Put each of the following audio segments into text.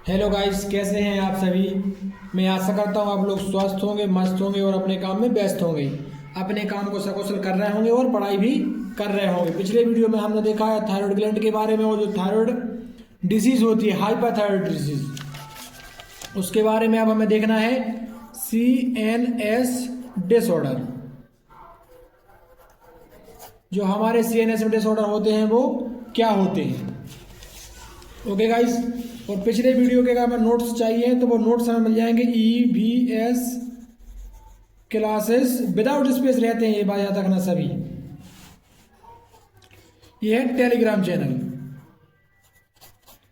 Hello guys, कैसे हैं आप सभी। मैं आशा करता हूँ आप लोग स्वस्थ होंगे, मस्त होंगे और अपने काम में व्यस्त होंगे। अपने काम को सकुशल कर रहे होंगे और पढ़ाई भी कर रहे होंगे। पिछले वीडियो में हमने देखा है थायराइड ग्लैंड के बारे में, और जो थायराइड डिसीज होती है, हाइपरथायराइड डिसीज, उसके बारे में अब हमें देखना है CNS डिसऑर्डर। जो हमारे CNS डिसऑर्डर होते हैं वो क्या होते हैं। ओके गाइस, और पिछले वीडियो के अगर हमें नोट्स चाहिए तो वो नोट्स हमें मिल जाएंगे EVS क्लासेस विदाउट स्पेस रहते हैं, ये बात याद रखना सभी। ये है टेलीग्राम चैनल।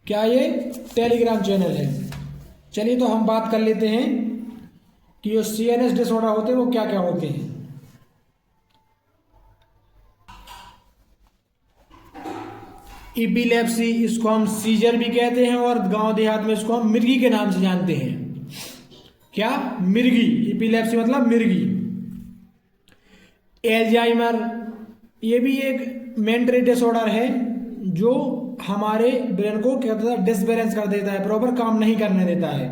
क्या ये टेलीग्राम चैनल है। चलिए तो हम बात कर लेते हैं कि जो CNS डिसऑर्डर होते हैं वो क्या क्या होते हैं। इपिलेप्सी, इसको हम सीजर भी कहते हैं और गांव देहात में इसको हम मिर्गी के नाम से जानते हैं। क्या? मिर्गी। इपिलेप्सी मतलब मिर्गी। एल्जाइमर, ये भी एक मेंटल डिसऑर्डर है जो हमारे ब्रेन को क्या कहता है, डिसबैलेंस कर देता है, प्रॉपर काम नहीं करने देता है।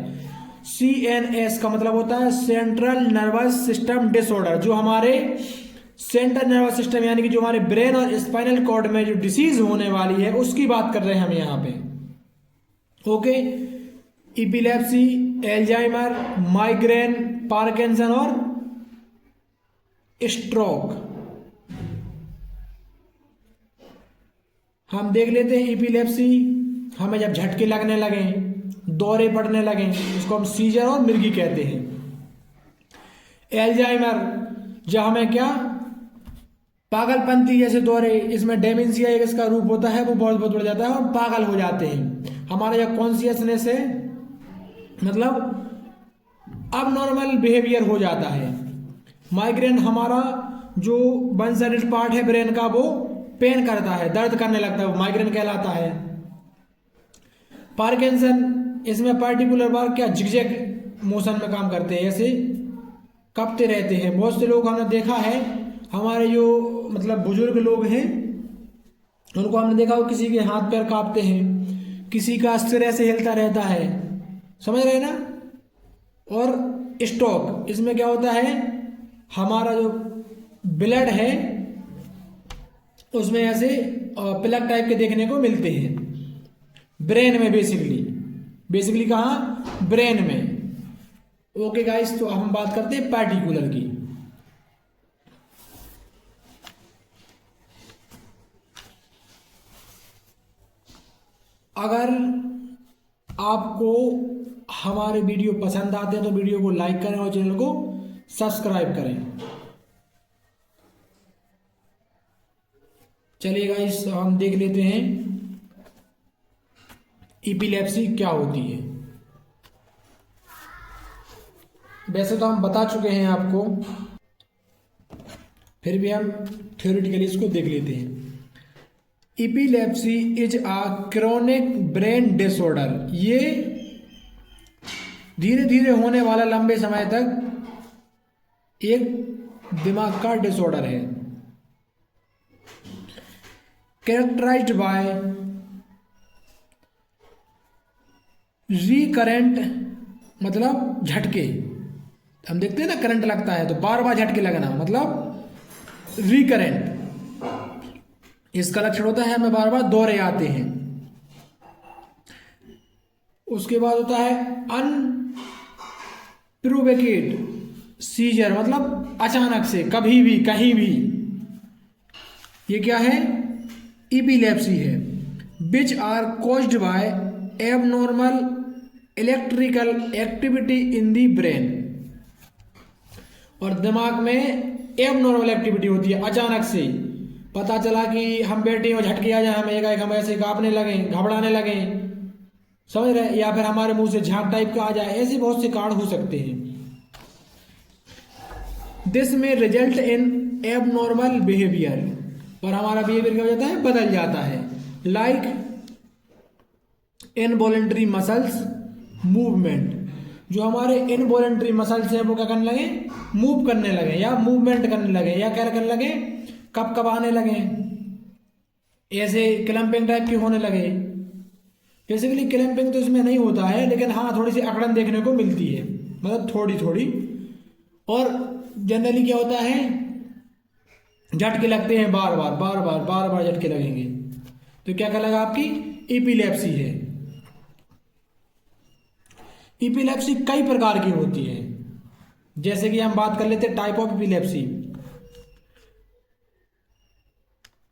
CNS का मतलब होता है सेंट्रल नर्वस सिस्टम डिसऑर्डर। जो हमारे सेंट्रल नर्वस सिस्टम यानी कि जो हमारे ब्रेन और स्पाइनल कॉर्ड में जो डिसीज होने वाली है उसकी बात कर रहे हैं हम यहाँ पे। Okay, epilepsy, Alzheimer, migraine, Parkinson और स्ट्रोक। हम देख लेते हैं इपिलेप्सी, हमें जब झटके लगने लगे, दौरे पड़ने लगे, इसको हम सीजर और मिर्गी कहते हैं। एल्जाइमर, जब हमें क्या पागलपंती जैसे दौरे, इसमें डेमेंशिया एक इसका रूप होता है, वो बहुत बहुत बढ़ जाता है और पागल हो जाते हैं। हमारा जो कॉन्शियसनेस है मतलब अब नॉर्मल बिहेवियर हो जाता है। माइग्रेन, हमारा जो वन साइडेड पार्ट है ब्रेन का वो पेन करता है, दर्द करने लगता है, वो माइग्रेन कहलाता है। पार्किंसन, इसमें पर्टिकुलर बार क्या जिगजैग मोशन में काम करते हैं, ऐसे कपते रहते हैं। बहुत से लोग हमने देखा है, हमारे जो मतलब बुजुर्ग लोग हैं उनको हमने देखा हो, किसी के हाथ पैर कांपते हैं, किसी का सिर ऐसे हिलता रहता है, समझ रहे ना। और स्ट्रोक, इसमें क्या होता है, हमारा जो ब्लड है उसमें ऐसे प्लग टाइप के देखने को मिलते हैं ब्रेन में, बेसिकली कहाँ, ब्रेन में। ओके गाइस, तो अब हम बात करते हैं पार्टिकुलर की। अगर आपको हमारे वीडियो पसंद आते हैं तो वीडियो को लाइक करें और चैनल को सब्सक्राइब करें। चलिए गाइस, हम देख लेते हैं इपिलेप्सी क्या होती है। वैसे तो हम बता चुके हैं आपको, फिर भी हम थ्योरेटिकली इसको देख लेते हैं। Epilepsy is a chronic brain disorder. ये धीरे धीरे होने वाला लंबे समय तक एक दिमाग का डिसऑर्डर है। कैरेक्टराइज्ड बाय रिकरेंट, मतलब झटके। हम देखते हैं ना, करंट लगता है तो बार बार झटके लगना, मतलब रिकरेंट। इसका लक्षण होता है हमें बार बार दौरे आते हैं। उसके बाद होता है अनप्रोवोकेड सीजर, मतलब अचानक से, कभी भी, कहीं भी। ये क्या है? इपिलेप्सी है। Which are caused by abnormal electrical activity in the brain. और दिमाग में एबनॉर्मल एक्टिविटी होती है, अचानक से पता चला कि हम बैठे और झटके आ जाए, हम एक हम ऐसे कांपने लगे, घबराने लगे, समझ रहे, या फिर हमारे मुंह से झाग टाइप का आ जाए, ऐसे बहुत से कारण हो सकते हैं। दिस में रिजल्ट इन एबनॉर्मल बिहेवियर, और हमारा बिहेवियर क्या हो जाता है, बदल जाता है। लाइक इनवॉलेंट्री मसल्स मूवमेंट, जो हमारे इनवॉलेंट्री मसल्स है वो क्या करने लगे, मूव करने लगे, या मूवमेंट करने लगे, या क्या करने लगे, कब आने लगे, ऐसे क्लम्पिंग टाइप के होने लगे। बेसिकली क्लैंपिंग तो इसमें नहीं होता है, लेकिन हाँ थोड़ी सी अकड़न देखने को मिलती है, मतलब थोड़ी थोड़ी। और जनरली क्या होता है, झटके लगते हैं बार बार बार बार बार बार झटके लगेंगे, तो क्या कहलाएगा, आपकी एपिलेप्सी है। एपिलेप्सी कई प्रकार की होती है, जैसे कि हम बात कर लेते हैं टाइप ऑफ एपिलेप्सी।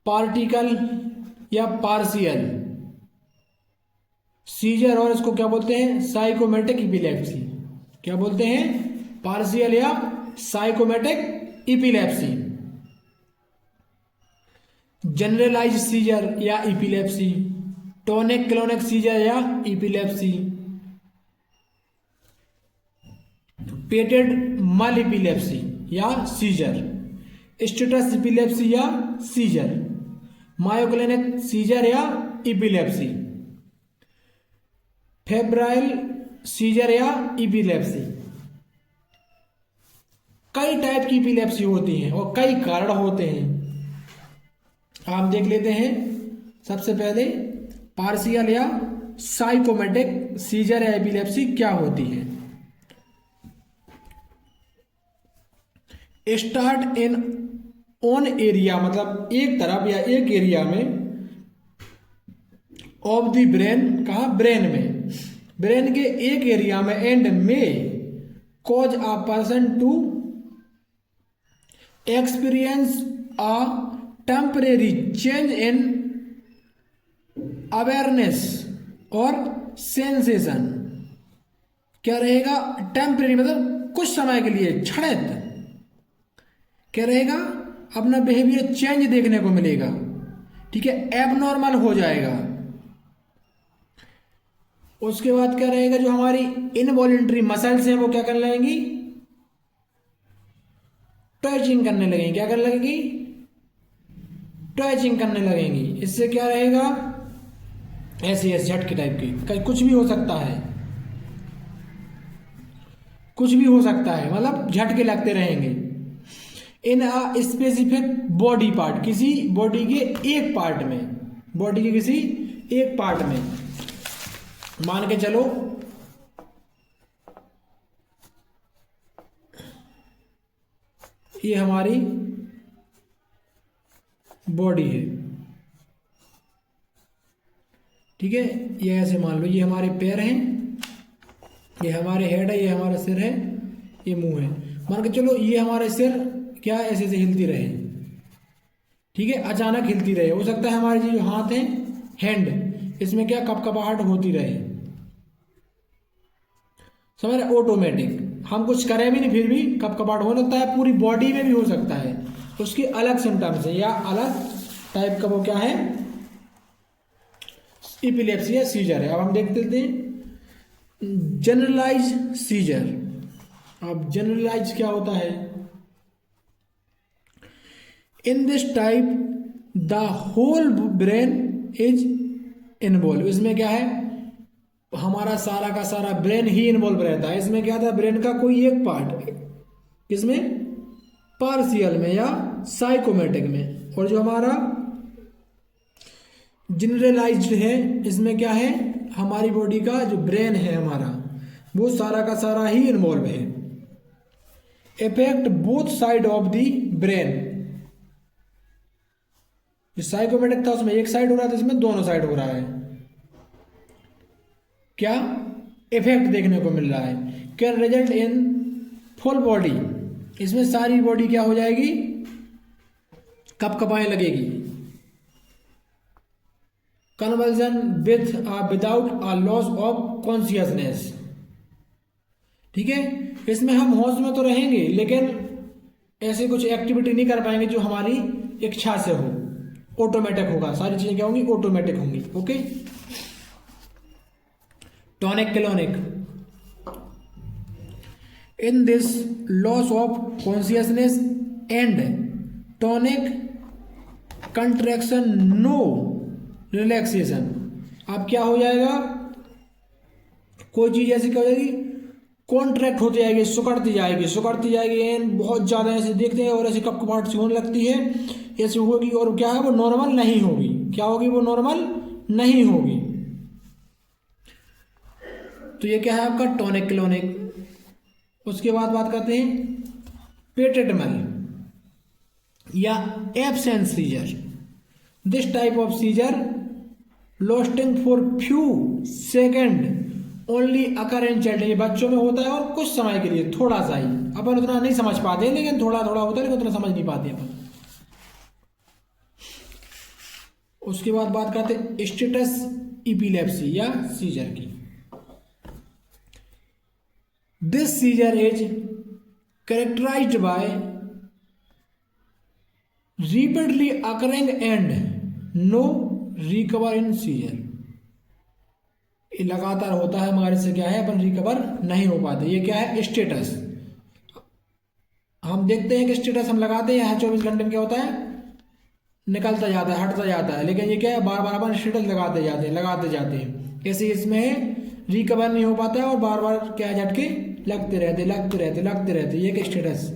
पार्टिकल या पार्शियल सीजर, और इसको क्या बोलते हैं, साइकोमेटिक एपिलेप्सी। क्या बोलते हैं, पार्शियल या साइकोमेटिक एपिलेप्सी। जनरलाइज सीजर या एपिलेप्सी, टोनिक क्लोनिक सीजर या एपिलेप्सी, पेटेड मल एपिलेप्सी या सीजर, स्टेटस एपिलेप्सी या सीजर, मायोक्लिनिक सीजर या एपिलेप्सी, फेब्राइल सीजर या एपिलेप्सी। कई टाइप की एपिलेप्सी होती हैं और कई कारण होते हैं। आप देख लेते हैं सबसे पहले पार्शियल या साइकोमेटिक सीजर या एपिलेप्सी क्या होती है। स्टार्ट इन ऑन एरिया, मतलब एक तरफ या एक एरिया में, ऑफ द ब्रेन, कहा ब्रेन में, ब्रेन के एक एरिया में, एंड में cause a person to experience a temporary change in awareness और सेंसेशन। क्या रहेगा, टेम्परेरी मतलब कुछ समय के लिए, क्षणिक। क्या रहेगा, अपना बिहेवियर चेंज देखने को मिलेगा, ठीक है, एबनॉर्मल हो जाएगा। उसके बाद क्या रहेगा, जो हमारी इनवॉलेंट्री मसल्स हैं वो क्या करने लगेंगी, टचिंग करने लगेंगी। क्या करने लगेंगी, टचिंग करने लगेंगी। इससे क्या रहेगा, ऐसे ऐसे झटके टाइप की, कुछ भी हो सकता है, कुछ भी हो सकता है, मतलब झटके लगते रहेंगे। इन अ स्पेसिफिक बॉडी पार्ट, किसी बॉडी के एक पार्ट में, बॉडी के किसी एक पार्ट में, मान के चलो ये हमारी बॉडी है, ठीक है, ये ऐसे मान लो ये हमारे पैर हैं, ये हमारे हेड है, ये हमारा सिर है, ये मुंह है। मान के चलो ये हमारे सिर क्या ऐसे ऐसे हिलती रहे, ठीक है, अचानक हिलती रहे। हो सकता है हमारे जो हाथ हैं, हैंड, इसमें क्या कपकपाहट होती रहे, समझ रहे, ऑटोमेटिक, हम कुछ करें भी नहीं फिर भी कपकपाहट हो सकता है, पूरी बॉडी में भी हो सकता है। उसकी अलग सिम्टम्स है या अलग टाइप का वो क्या है, एपिलेप्सी या सीजर है। अब हम देख लेते हैं जनरलाइज सीजर। अब जनरलाइज क्या होता है, in this type the whole brain is involve. इसमें क्या है, हमारा सारा का सारा ब्रेन ही इन्वॉल्व रहता है। इसमें क्या था, ब्रेन का कोई एक पार्ट, किसमें, पार्शियल में या साइकोमेटिक में। और जो हमारा जनरलाइज्ड है, इसमें क्या है, हमारी बॉडी का जो ब्रेन है हमारा, वो सारा का सारा ही इन्वॉल्व है। Effect both side of the brain. जो साइकोमेटिक था उसमें एक साइड हो रहा था, इसमें दोनों साइड हो रहा है। क्या इफेक्ट देखने को मिल रहा है, can result in full body. इसमें सारी बॉडी क्या हो जाएगी, कपकपाने लगेगी। Conversion with without a loss of consciousness, ठीक है, इसमें हम होश में तो रहेंगे लेकिन ऐसे कुछ एक्टिविटी नहीं कर पाएंगे जो हमारी इच्छा से हो, ऑटोमेटिक होगा, सारी चीजें क्या होंगी, ऑटोमेटिक होंगी। Okay, tonic clonic, in this loss of consciousness and tonic contraction no relaxation. अब क्या हो जाएगा, कोई चीज ऐसी क्या हो जाएगी, कॉन्ट्रैक्ट होती जाएगी, सुकड़ती जाएगी, सुकड़ती जाएगी, एंड बहुत ज़्यादा ऐसे देखते हैं और ऐसे कपकपाहट सी होने लगती है, ऐसे होगी, और क्या है, वो नॉर्मल नहीं होगी। क्या होगी, वो नॉर्मल नहीं होगी। तो ये क्या है आपका टॉनिक क्लोनिक। उसके बाद बात करते हैं पेटेंटमल या absent seizure. This type of seizure lasting for few second only occur in children. बच्चों में होता है और कुछ समय के लिए, थोड़ा सा ही, अपन उतना नहीं समझ पाते, लेकिन थोड़ा थोड़ा होता है, लेकिन उतना समझ नहीं पाते अपन। उसके बाद बात करते हैं स्टेटस इपिलेप्सी या सीजर की। This seizure is characterized by repeatedly occurring and no recover in seizure. ये लगातार होता है मगर इससे क्या है अपन रिकवर नहीं हो पाते। ये क्या है स्टेटस। हम देखते हैं कि स्टेटस हम लगाते हैं, 24 घंटे में क्या होता है निकलता जाता है, हटता जाता है, लेकिन ये क्या है बार बार अपन स्टेटस लगाते जाते हैं। ऐसे इसमें रिकवर नहीं हो पाता है और बार बार क्या झटके लगते रहते। ये क्या स्टेटस।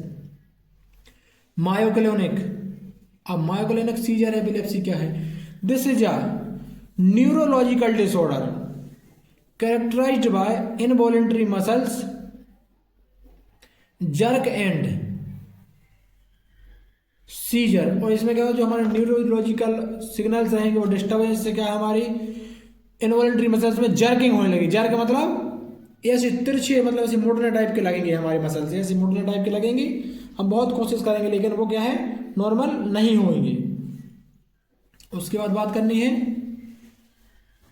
मायोक्लोनिक। अब मायोक्लोनिक सीजर एपिलेप्सी क्या है? This is a neurological disorder characterized by involuntary muscles jerk and seizure. और इसमें क्या हो, जो हमारे न्यूरोलॉजिकल सिग्नल्स रहेंगे वो डिस्टर्बेंस से क्या हमारी इनवॉलेंटरी मसल्स में जर्किंग होने लगी। जर्क मतलब ऐसे तिरछे, मतलब ऐसे मोड़ने टाइप के लगेंगे हमारे मसल्स, ऐसे मोड़ने टाइप के लगेंगे। हम बहुत कोशिश करेंगे लेकिन वो क्या है नॉर्मल नहीं होंगे। उसके बाद बात करनी है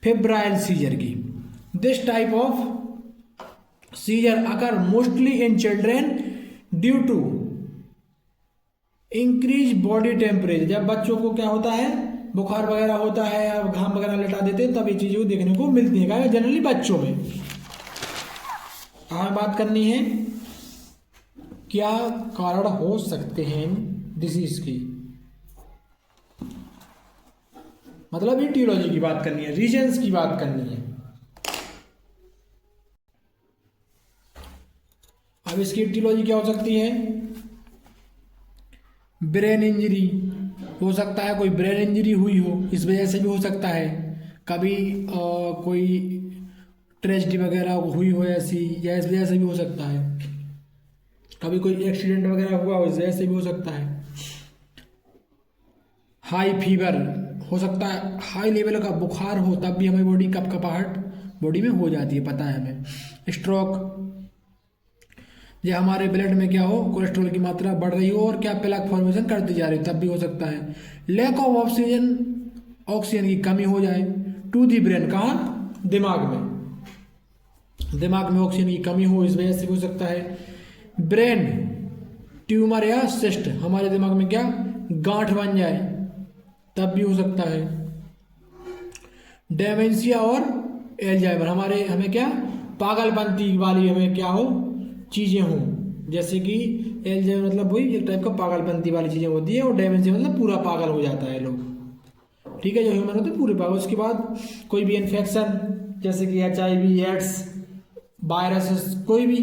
फेब्राइल सीजर की। This type of seizure occur mostly in children due to increase body temperature. जब बच्चों को क्या होता है बुखार वगैरह होता है या घाम वगैरह लटा देते हैं तब ये चीजें देखने को मिलती है जनरली बच्चों में। हमें बात करनी है क्या कारण हो सकते हैं डिजीज की, मतलब ईटियोलॉजी की बात करनी है, रीजन्स की बात करनी है। अब इसकी ईटियोलॉजी क्या हो सकती है? ब्रेन इंजरी हो सकता है, कोई ब्रेन इंजरी हुई हो इस वजह से भी हो सकता है। कभी कोई ट्रेजेडी वगैरह हुई हो ऐसी, या इस वजह से भी हो सकता है। कभी कोई एक्सीडेंट वगैरह हुआ हो इस वजह से भी हो सकता है। हाई फीवर हो सकता है, हाई लेवल का बुखार हो तब भी हमारी बॉडी कपकपाहट बॉडी में हो जाती है, पता है हमें। स्ट्रोक, ये हमारे ब्लड में क्या हो कोलेस्ट्रॉल की मात्रा बढ़ रही हो और क्या प्लेक फॉर्मेशन करती जा रही है तब भी हो सकता है। लैक ऑफ ऑक्सीजन की कमी हो जाए टू दी ब्रेन, कहाँ दिमाग में ऑक्सीजन की कमी हो इस वजह से भी हो सकता है। ब्रेन ट्यूमर या सिस्ट, हमारे दिमाग में क्या गांठ बन जाए तब भी हो सकता है। डेमेंशिया और एल्जाइमर, हमें क्या पागलपंती वाली हमें क्या हो चीजें हों, जैसे कि एल्जाइमर मतलब वही एक टाइप का पागलपंती वाली चीजें होती है और डेमेंशिया मतलब पूरा पागल हो जाता है लोग, ठीक है, जो ह्यूमन होते हैं पूरे पागल। उसके बाद कोई भी इन्फेक्शन जैसे कि HIV एड्स वायरस कोई भी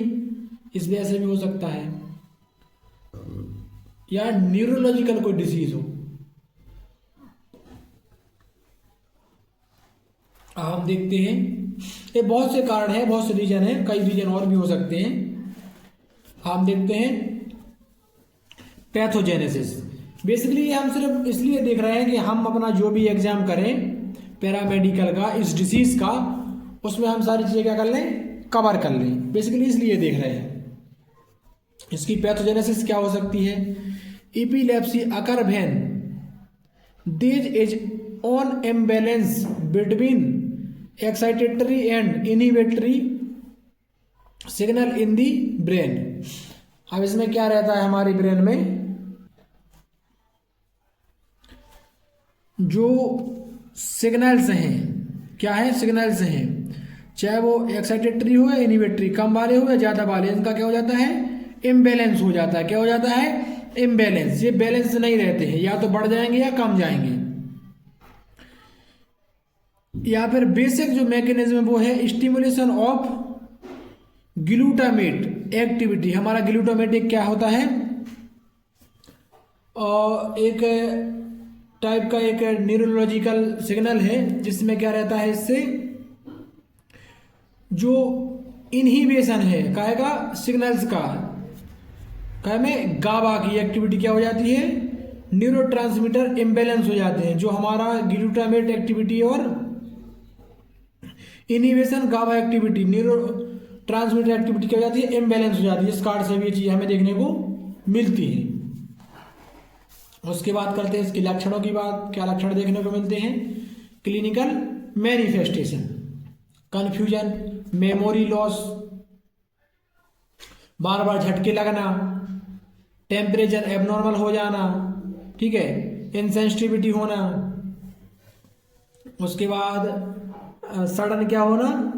इस वजह से भी हो सकता है, या न्यूरोलॉजिकल कोई डिजीज हो। हम देखते हैं ये बहुत से कारण हैं, बहुत से रीजन हैं, कई रीजन और भी हो सकते हैं। हम देखते हैं पैथोजेनेसिस। बेसिकली हम सिर्फ इसलिए देख रहे हैं कि हम अपना जो भी एग्जाम करें पैरामेडिकल का इस डिसीज का, उसमें हम सारी चीजें क्या कर लें कवर कर लें, बेसिकली इसलिए देख रहे हैं। इसकी पैथोजेनेसिस क्या हो सकती है? Epilepsy occur when there is on imbalance between excitatory and inhibitory signal in the brain. अब इसमें क्या रहता है हमारी ब्रेन में, जो सिग्नल्स हैं क्या है सिग्नल्स हैं, चाहे वो एक्साइटेटरी हो या इनहिबिटरी, कम वाले हो या ज्यादा वाले, इनका क्या हो जाता है इम्बैलेंस हो जाता है। क्या हो जाता है इम्बैलेंस, ये बैलेंस नहीं रहते हैं, या तो बढ़ जाएंगे या कम जाएंगे। या फिर बेसिक जो मैकेनिज्म है वो है स्टिमुलेशन ऑफ ग्लूटामेट एक्टिविटी। हमारा ग्लूटामेट एक क्या होता है एक टाइप का एक न्यूरोलॉजिकल सिग्नल है जिसमें क्या रहता है, इससे जो इनहिबिशन है कहेगा सिग्नल्स का, कहे में गाबा की एक्टिविटी क्या हो जाती है, न्यूरोट्रांसमीटर इम्बैलेंस हो जाते हैं, जो हमारा ग्लूटामेट एक्टिविटी और इनहिबिशन गाबा एक्टिविटी न्यूरो ट्रांसमीटर एक्टिविटी क्या हो जाती है, इम्बैलेंस हो जाती है। इस कार्ड से भी ये चीज़ हमें देखने को मिलती है। उसके बाद करते हैं इसके लक्षणों की बात। क्या लक्षण देखने को मिलते हैं, clinical manifestation, confusion, memory loss, बार बार झटके लगना, टेम्परेचर एबनॉर्मल हो जाना, ठीक है, इनसेंसिटिविटी होना, उसके बाद सडन क्या होना,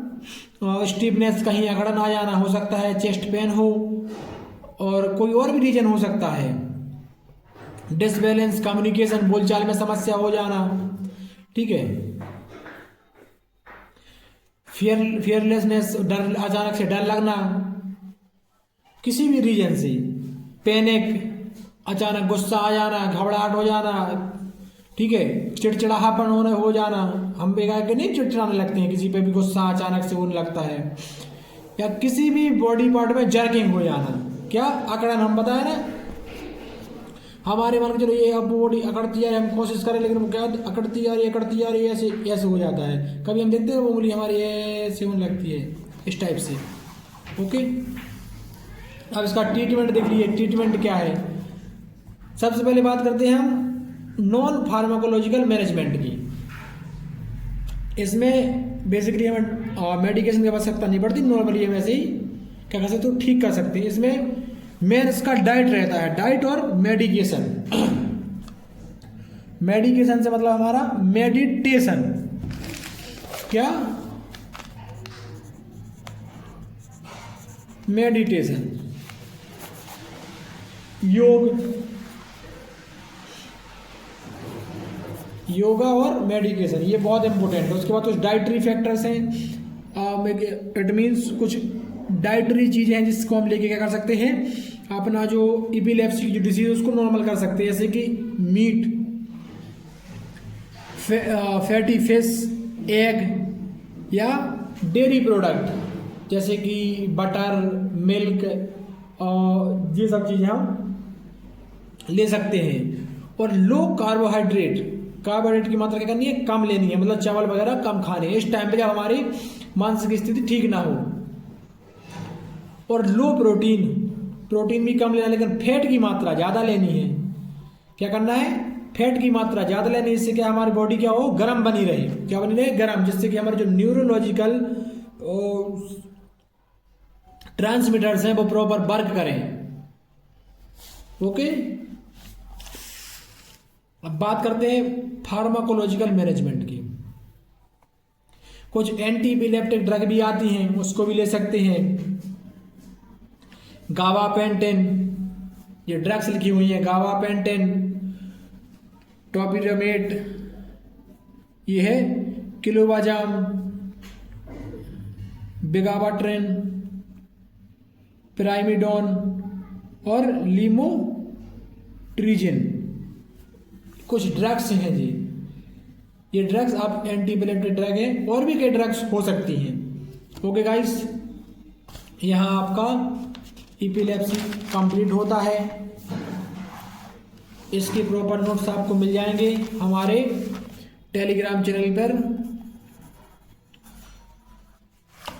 स्टीफनेस, कहीं अकड़न आ जाना हो सकता है, चेस्ट पेन हो, और कोई और भी रीजन हो सकता है, डिसबैलेंस, कम्युनिकेशन, बोलचाल में समस्या हो जाना, ठीक है, फियरलेसनेस, डर, अचानक से डर लगना किसी भी रीजन से, पैनिक, अचानक गुस्सा आ जाना, घबराहट हो जाना, ठीक है, चिड़चिड़ापन होने हो जाना, हम बेकार के नहीं चिड़चिड़ाने लगते हैं, किसी पे भी गुस्सा अचानक से होने लगता है, या किसी भी बॉडी पार्ट में जर्किंग हो जाना, क्या अकड़न, हम बताए ना, हमारे मान के चलो ये अब बॉडी अकड़ती है, हम कोशिश करें लेकिन वो क्या अकड़ती आ रही है, ऐसे ऐसे हो जाता है। कभी हम देखते हैं उंगली हमारी ऐसे होने लगती है, इस टाइप से। ओके, अब इसका ट्रीटमेंट देख लीजिए, ट्रीटमेंट क्या है। सबसे पहले बात करते हैं हम नॉन फार्माकोलॉजिकल मैनेजमेंट की। इसमें बेसिकली हमें मेडिकेशन की आवश्यकता नहीं पड़ती, नॉर्मली हम ऐसे ही क्या कर सकते हो, ठीक कर सकते हैं। इसमें मेन इसका डाइट रहता है, डाइट और मेडिकेशन। मेडिकेशन से मतलब हमारा मेडिटेशन, क्या, मेडिटेशन, योगा और मेडिकेशन, ये बहुत इंपॉर्टेंट है। उसके बाद कुछ डाइटरी फैक्टर्स हैं, इट मीन्स कुछ डाइटरी चीज़ें हैं जिसको हम लेके क्या कर सकते हैं, अपना जो इपिलेप्सी की जो डिजीज है उसको नॉर्मल कर सकते हैं, जैसे कि मीट, फैटी फिश, एग, या डेयरी प्रोडक्ट जैसे कि बटर, मिल्क, और ये सब चीज़ें हम ले सकते हैं। और लो कार्बोहाइड्रेट की मात्रा क्या करनी है, कम लेनी है, मतलब चावल वगैरह कम खाने हैं इस टाइम पे जब हमारी मानसिक स्थिति ठीक ना हो। और लो प्रोटीन भी कम लेना, लेकिन फैट की मात्रा ज़्यादा लेनी है। क्या करना है, फैट की मात्रा ज़्यादा लेनी है, इससे क्या हमारी बॉडी क्या हो, गर्म बनी रहे, क्या बनी रहे, गर्म, जिससे कि हमारे जो न्यूरोलॉजिकल ट्रांसमीटर्स हैं वो प्रॉपर वर्क करें। ओके, अब बात करते हैं फार्माकोलॉजिकल मैनेजमेंट की। कुछ एंटी इपिलेप्टिक ड्रग भी आती हैं, उसको भी ले सकते हैं। गाबापेंटेन, ये ड्रग्स लिखी हुई हैं, गाबापेंटेन, टोपिरामेट, ये है किलोबाजाम, बिगाबाट्रेन, पिरामिडोन और लीमोट्रिजिन, कुछ ड्रग्स हैं जी। ये ड्रग्स आप एंटी इपिलेप्टिक ड्रग हैं, और भी कई ड्रग्स हो सकती हैं। ओके गाइस, यहाँ आपका इपिलेप्सी कंप्लीट होता है। इसके प्रॉपर नोट्स आपको मिल जाएंगे हमारे टेलीग्राम चैनल पर।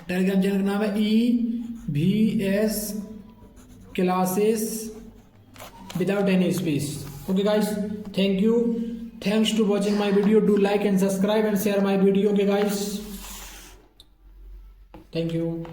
टेलीग्राम चैनल का नाम है EVS classes without any space. Okay guys, thank you, thanks to watching my video. Do like and subscribe and share my video. Okay guys, thank you.